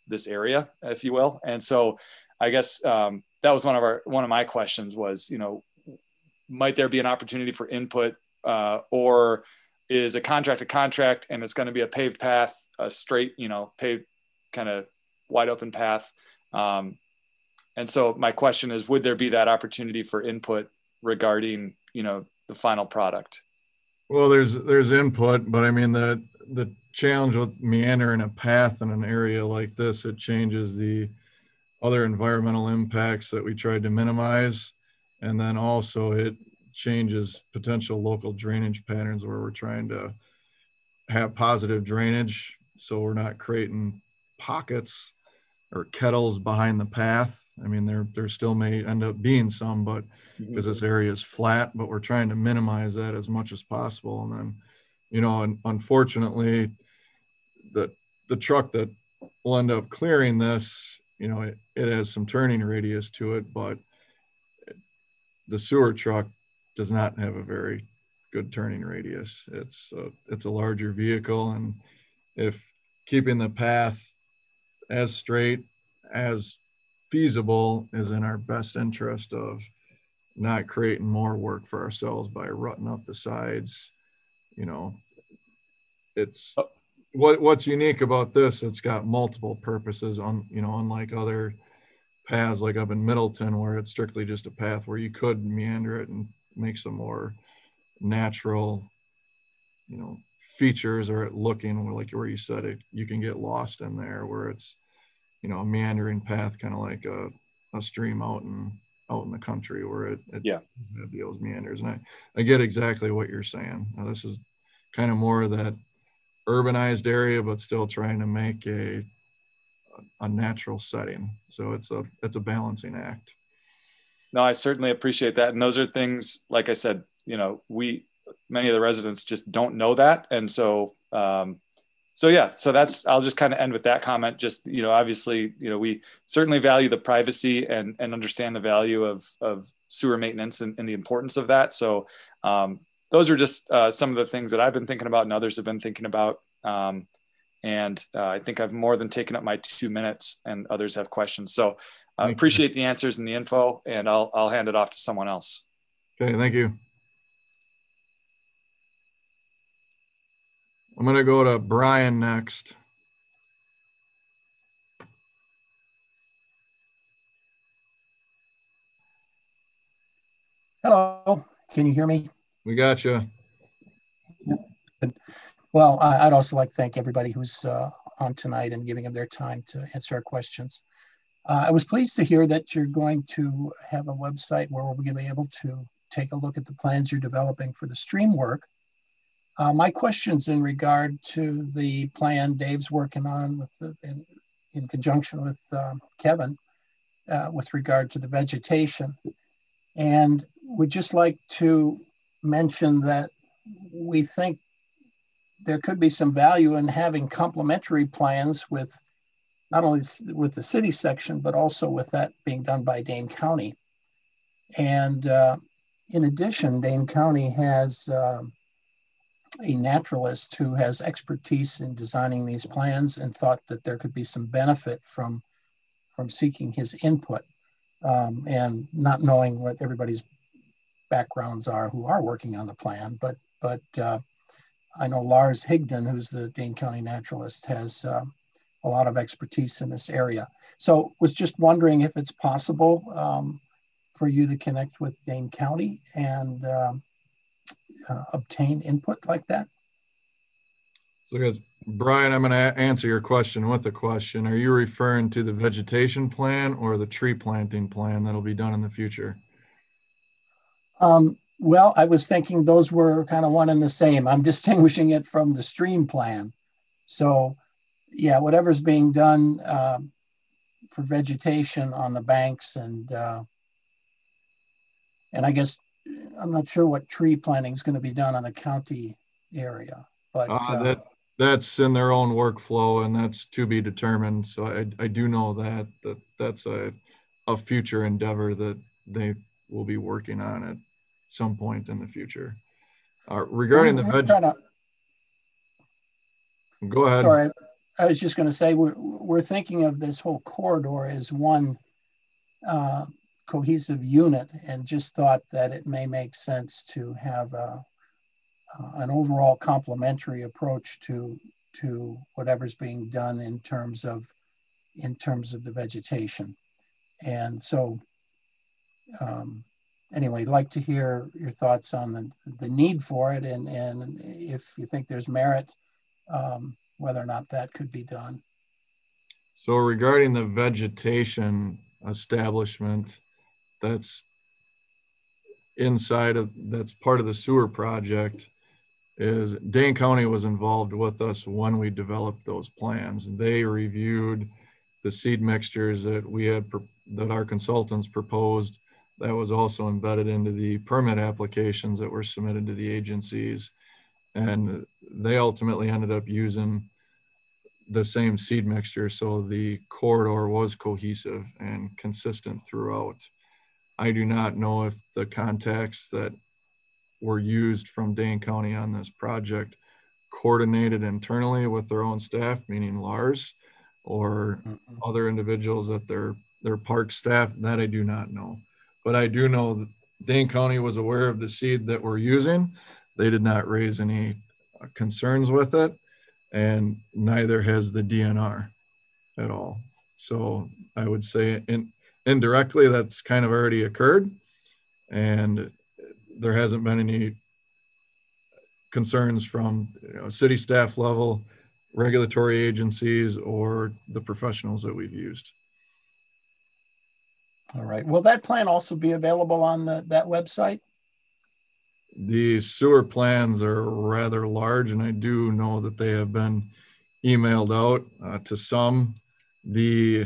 Speaker 9: this area, if you will. And so I guess that was one of my questions was, might there be an opportunity for input or is a contract and it's going to be a paved path, a straight, paved kind of wide open path. And so my question is, would there be that opportunity for input regarding, the final product?
Speaker 1: Well, there's input, but I mean the challenge with meandering a path in an area like this, it changes the other environmental impacts that we tried to minimize. And then also it changes potential local drainage patterns where we're trying to have positive drainage. So we're not creating pockets or kettles behind the path. I mean, there still may end up being some, but because this area is flat, but we're trying to minimize that as much as possible. And then, and unfortunately, the truck that will end up clearing this, it has some turning radius to it, but the sewer truck does not have a very good turning radius. It's a larger vehicle, and if keeping the path as straight as feasible is in our best interest of not creating more work for ourselves by rutting up the sides. It's what's unique about this, it's got multiple purposes on, unlike other paths like up in Middleton where it's strictly just a path where you could meander it and make some more natural, features or it looking like where you said it, you can get lost in there where it's, a meandering path, kind of like a stream out in the country where it
Speaker 9: doesn't
Speaker 1: have those meanders. And I get exactly what you're saying. Now, this is kind of more of that urbanized area, but still trying to make a natural setting. So it's a balancing act.
Speaker 9: No, I certainly appreciate that. And those are things, like I said, many of the residents just don't know that. And so So yeah, so I'll just kind of end with that comment. Just, obviously, we certainly value the privacy and understand the value of sewer maintenance and the importance of that. So those are just some of the things that I've been thinking about and others have been thinking about. And I think I've more than taken up my 2 minutes and others have questions. So I appreciate the answers and the info, and I'll hand it off to someone else.
Speaker 1: Okay, thank you. I'm going to go to Brian next.
Speaker 10: Hello, can you hear me?
Speaker 1: We got you.
Speaker 10: Well, I'd also like to thank everybody who's on tonight and giving them their time to answer our questions. I was pleased to hear that you're going to have a website where we're going to be able to take a look at the plans you're developing for the stream work. My question's in regard to the plan Dave's working on with in conjunction with Kevin with regard to the vegetation. And would just like to mention that we think there could be some value in having complementary plans with not only with the city section, but also with that being done by Dane County. And in addition, Dane County has a naturalist who has expertise in designing these plans and thought that there could be some benefit from seeking his input and not knowing what everybody's backgrounds are who are working on the plan. But I know Lars Higdon, who's the Dane County naturalist, has a lot of expertise in this area. So was just wondering if it's possible for you to connect with Dane County and obtain input like that.
Speaker 1: So guys, Brian, I'm going to answer your question with a question. Are you referring to the vegetation plan or the tree planting plan that'll be done in the future?
Speaker 10: Well, I was thinking those were kind of one and the same. I'm distinguishing it from the stream plan. So yeah, whatever's being done for vegetation on the banks and I guess I'm not sure what tree planting is going to be done on the county area, but
Speaker 1: that's in their own workflow and that's to be determined. So I do know that's a future endeavor that they will be working on at some point in the future. Regarding go ahead.
Speaker 10: Sorry, I was just going to say we're thinking of this whole corridor as one cohesive unit, and just thought that it may make sense to have an overall complementary approach to whatever's being done in terms of the vegetation. And so anyway, I'd like to hear your thoughts on the need for it and if you think there's merit, whether or not that could be done.
Speaker 1: So regarding the vegetation establishment, that's part of the sewer project, is Dane County was involved with us when we developed those plans. They reviewed the seed mixtures that our consultants proposed. That was also embedded into the permit applications that were submitted to the agencies. And they ultimately ended up using the same seed mixture. So the corridor was cohesive and consistent throughout. I do not know if the contacts that were used from Dane County on this project coordinated internally with their own staff, meaning Lars or other individuals at their park staff. That I do not know. But I do know that Dane County was aware of the seed that we're using. They did not raise any concerns with it, and neither has the DNR at all. So I would say indirectly that's kind of already occurred, and there hasn't been any concerns from city staff level, regulatory agencies, or the professionals that we've used.
Speaker 10: All right. Will that plan also be available on that website?
Speaker 1: The sewer plans are rather large, and I do know that they have been emailed out to some. The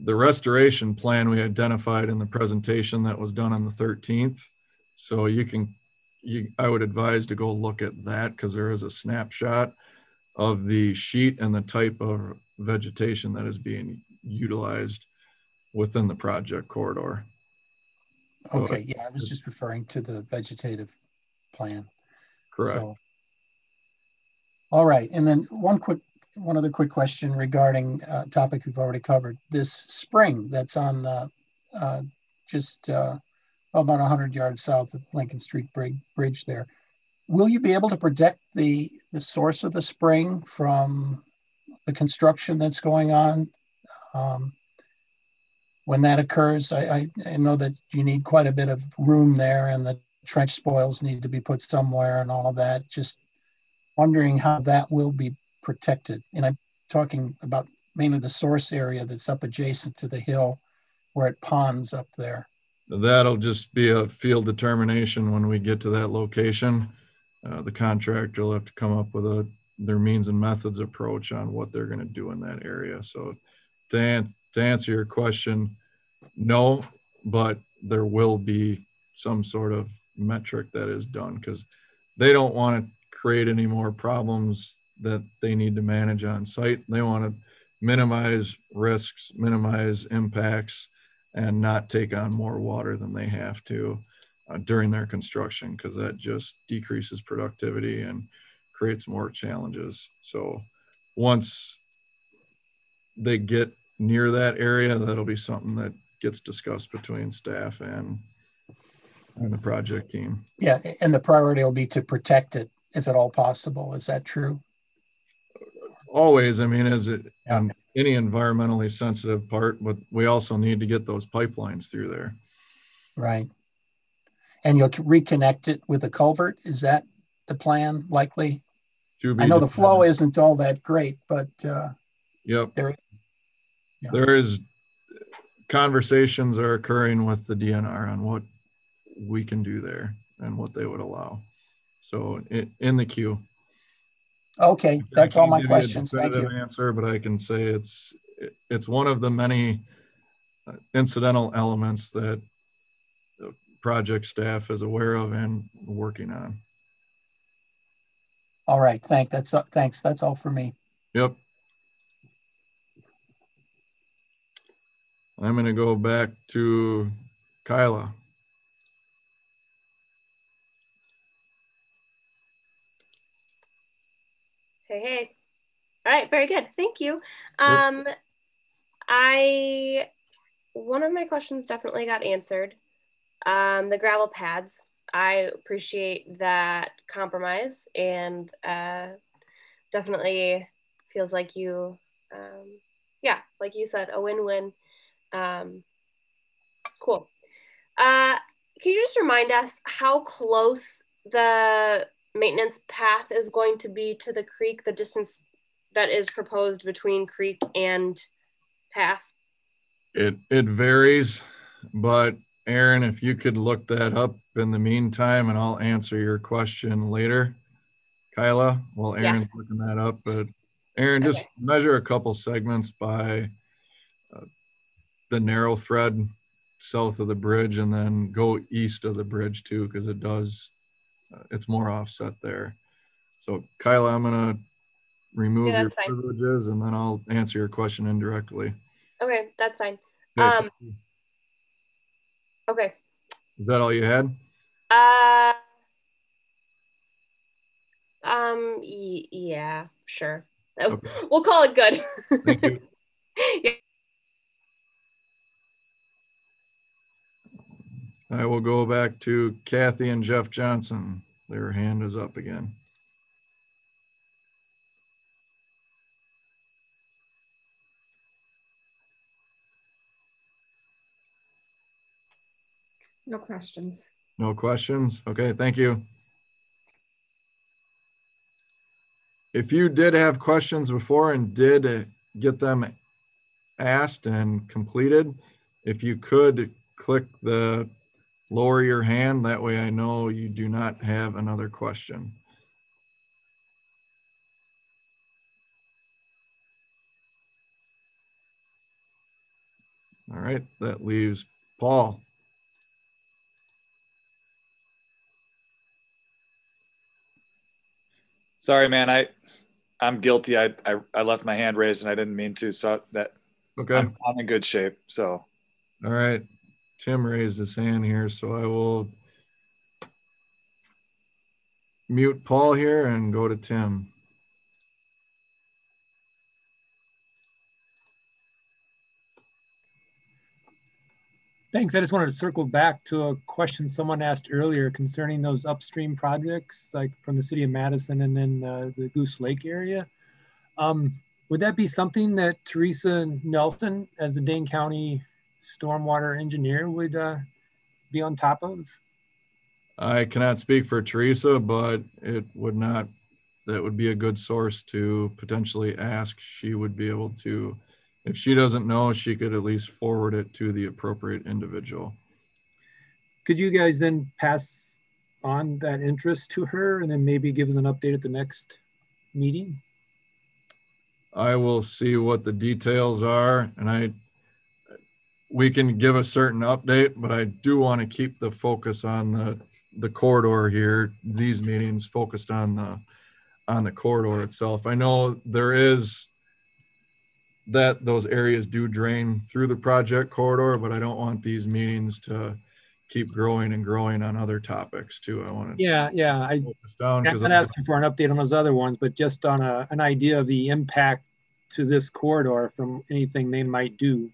Speaker 1: restoration plan we identified in the presentation that was done on the 13th. So I would advise to go look at that because there is a snapshot of the sheet and the type of vegetation that is being utilized within the project corridor.
Speaker 10: Okay, yeah, I was just referring to the vegetative plan.
Speaker 1: Correct.
Speaker 10: So, all right, and then one other quick question regarding a topic we've already covered. This spring that's on the just about 100 yards south of Lincoln Street Bridge there. Will you be able to protect the source of the spring from the construction that's going on? When that occurs, I know that you need quite a bit of room there, and the trench spoils need to be put somewhere and all of that. Just wondering how that will be protected. And I'm talking about mainly the source area that's up adjacent to the hill where it ponds up there.
Speaker 1: That'll just be a field determination when we get to that location. The contractor will have to come up with their means and methods approach on what they're going to do in that area. So to answer your question, no, but there will be some sort of metric that is done, because they don't want to create any more problems that they need to manage on site. They want to minimize risks, minimize impacts, and not take on more water than they have to during their construction, because that just decreases productivity and creates more challenges. So once they get near that area, that'll be something that gets discussed between staff and the project team.
Speaker 10: Yeah, and the priority will be to protect it if at all possible. Is that true?
Speaker 1: Always. I mean, on any environmentally sensitive part, but we also need to get those pipelines through there.
Speaker 10: Right. And you'll reconnect it with a culvert. Is that the plan likely? I know the flow isn't all that great, but
Speaker 1: yep.
Speaker 10: There
Speaker 1: is conversations are occurring with the DNR on what we can do there and what they would allow. So in the queue.
Speaker 10: Okay, that's all my questions. Thank you.
Speaker 1: Answer, but I can say it's one of the many incidental elements that the project staff is aware of and working on.
Speaker 10: All right, thanks. That's all for me.
Speaker 1: Yep. I'm going to go back to Kyla.
Speaker 6: Hey. All right, very good. Thank you. One of my questions definitely got answered. The gravel pads, I appreciate that compromise, and definitely feels like like you said, a win-win. Cool. Can you just remind us how close the maintenance path is going to be to the creek, the distance that is proposed between creek and path?
Speaker 1: It varies, but Aaron, if you could look that up in the meantime, and I'll answer your question later, Kyla, while Aaron's looking that up. But Aaron, just measure a couple segments by the narrow thread south of the bridge, and then go east of the bridge too, because it's more offset there. So Kyla, I'm going to remove your privileges, and then I'll answer your question indirectly.
Speaker 6: Okay, that's fine. Okay.
Speaker 1: Is that all you had?
Speaker 6: Yeah, sure.
Speaker 1: Okay.
Speaker 6: We'll call it good.
Speaker 1: Thank you.
Speaker 6: Yeah.
Speaker 1: I will go back to Kathy and Jeff Johnson. Their hand is up again.
Speaker 11: No questions.
Speaker 1: No questions? Okay, thank you. If you did have questions before and did get them asked and completed, if you could click the lower your hand, that way I know you do not have another question. All right, that leaves Paul.
Speaker 9: Sorry, man. I'm guilty. I left my hand raised and I didn't mean to. So that
Speaker 1: Okay.
Speaker 9: I'm in good shape. So.
Speaker 1: All right. Tim raised his hand here, so I will mute Paul here and go to Tim.
Speaker 3: Thanks. I just wanted to circle back to a question someone asked earlier concerning those upstream projects, like from the city of Madison and then the Goose Lake area. Would that be something that Teresa Nelson, as a Dane County stormwater engineer, would be on top of?
Speaker 1: I cannot speak for Teresa, but it would not, that would be a good source to potentially ask. She would be able to, if she doesn't know, she could at least forward it to the appropriate individual.
Speaker 3: Could you guys then pass on that interest to her and then maybe give us an update at the next meeting?
Speaker 1: I will see what the details are, and we can give a certain update, but I do want to keep the focus on the corridor here. These meetings focused on the corridor itself. I know there is that those areas do drain through the project corridor, but I don't want these meetings to keep growing and growing on other topics too. I want to focus down, because
Speaker 3: I'm not asking for an update on those other ones, but just on an idea of the impact to this corridor from anything they might do.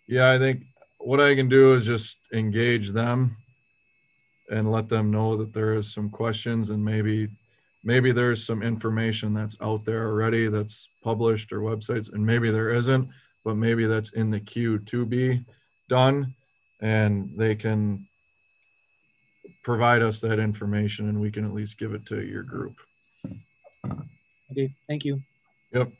Speaker 1: Yeah, I think what I can do is just engage them and let them know that there is some questions, and maybe there's some information that's out there already that's published or websites, and maybe there isn't, but maybe that's in the queue to be done, and they can provide us that information and we can at least give it to your group.
Speaker 3: Okay, thank you.
Speaker 1: Yep.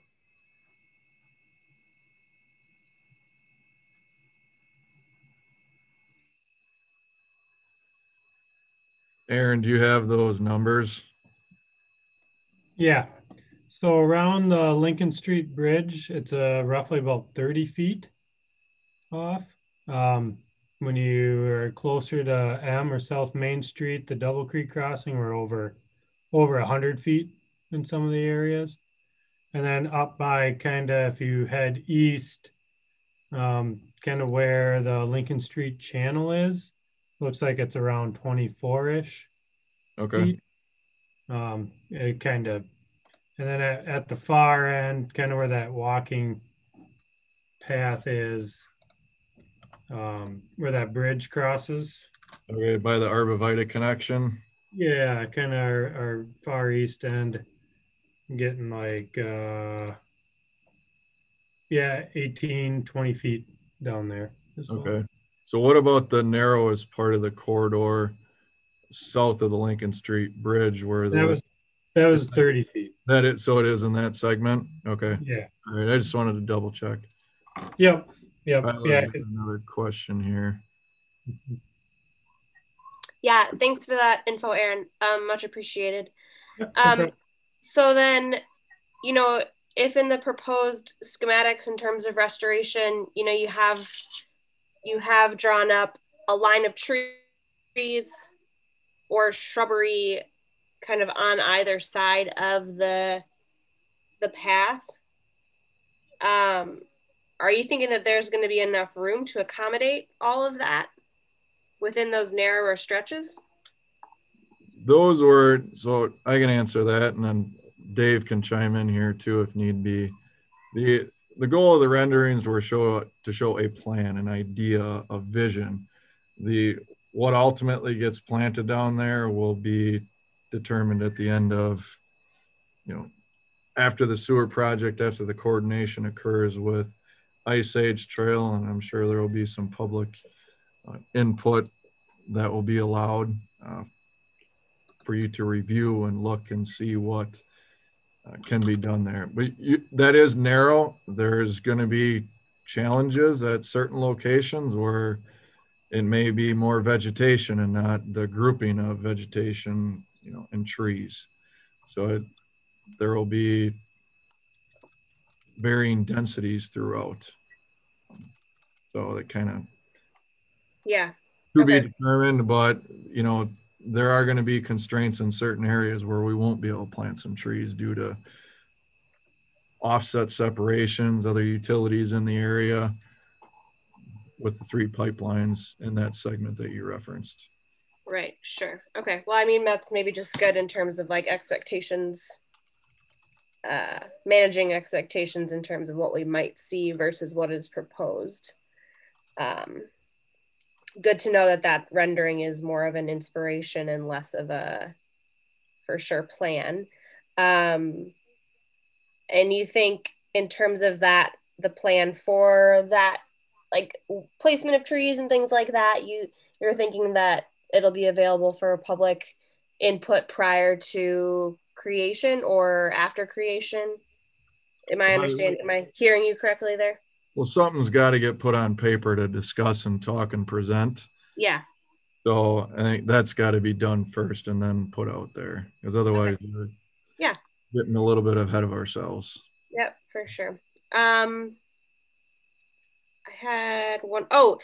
Speaker 1: Aaron, do you have those numbers?
Speaker 2: Yeah. So around the Lincoln Street Bridge, it's roughly about 30 feet off. When you are closer to M or South Main Street, the Double Creek crossing, we're over 100 feet in some of the areas. And then up by kind of, if you head east, kind of where the Lincoln Street channel is, looks like it's around 24-ish feet. It kind of, and then at the far end, kind of where that walking path is, where that bridge crosses.
Speaker 1: Okay, by the Arborvitae connection.
Speaker 2: Yeah, kind of our far east end, getting like, 18, 20 feet down there as well.
Speaker 1: Okay. So what about the narrowest part of the corridor south of the Lincoln Street Bridge, where
Speaker 2: that was 30 feet.
Speaker 1: So it is in that segment? Okay.
Speaker 2: Yeah.
Speaker 1: All right. I just wanted to double check.
Speaker 2: Yep.
Speaker 1: Another question here.
Speaker 6: Yeah, thanks for that info, Aaron. Much appreciated.
Speaker 2: Okay.
Speaker 6: So then, if in the proposed schematics in terms of restoration, you have drawn up a line of trees or shrubbery kind of on either side of the path. Are you thinking that there's going to be enough room to accommodate all of that within those narrower stretches?
Speaker 1: So I can answer that, and then Dave can chime in here too if need be. The goal of the renderings were to show a plan, an idea, a vision. What ultimately gets planted down there will be determined at the end of, after the sewer project, after the coordination occurs with Ice Age Trail, and I'm sure there will be some public input that will be allowed for you to review and look and see what can be done there. But that is narrow. There's going to be challenges at certain locations where it may be more vegetation and not the grouping of vegetation, and trees. So there will be varying densities throughout. So that kind of to be determined, but there are going to be constraints in certain areas where we won't be able to plant some trees due to offset separations, other utilities in the area with the 3 pipelines in that segment that you referenced.
Speaker 6: Right, sure. Okay, well, I mean, that's maybe just good in terms of like expectations, managing expectations in terms of what we might see versus what is proposed. Good to know that that rendering is more of an inspiration and less of a for sure plan. And you think in terms of that, the plan for that, like placement of trees and things like that, you're thinking that it'll be available for public input prior to creation or after creation? Am I hearing you correctly there?
Speaker 1: Well, something's got to get put on paper to discuss and talk and present.
Speaker 6: Yeah.
Speaker 1: So I think that's got to be done first and then put out there, because otherwise we're getting a little bit ahead of ourselves.
Speaker 6: Yep, for sure. I had one. Oh,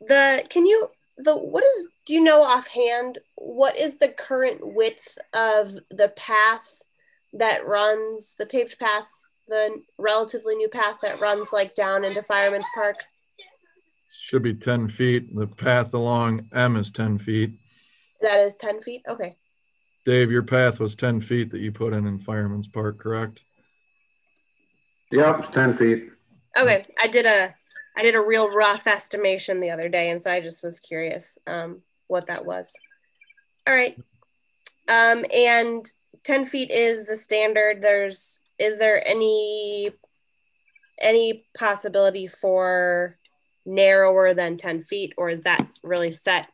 Speaker 6: do you know offhand, what is the current width of the path that runs, the paved path, the relatively new path that runs like down into Fireman's Park?
Speaker 1: Should be 10 feet. The path along M is 10 feet.
Speaker 6: That is 10 feet? Okay.
Speaker 1: Dave, your path was 10 feet that you put in Fireman's Park, correct?
Speaker 4: Yep, it's 10 feet.
Speaker 6: Okay, I did a real rough estimation the other day, and so I just was curious what that was. All right. And 10 feet is the standard. Is there any possibility for narrower than 10 feet, or is that really set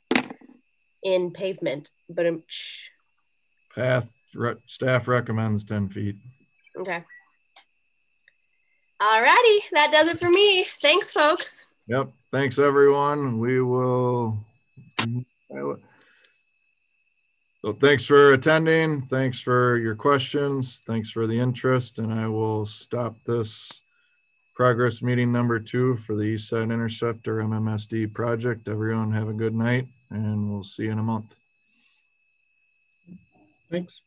Speaker 6: in pavement? But
Speaker 1: staff recommends 10 feet.
Speaker 6: Okay. All righty, that does it for me. Thanks, folks.
Speaker 1: Yep. Thanks, everyone. We will. So thanks for attending. Thanks for your questions. Thanks for the interest. And I will stop this progress meeting number 2 for the Eastside Interceptor MMSD project. Everyone have a good night, and we'll see you in a month.
Speaker 2: Thanks.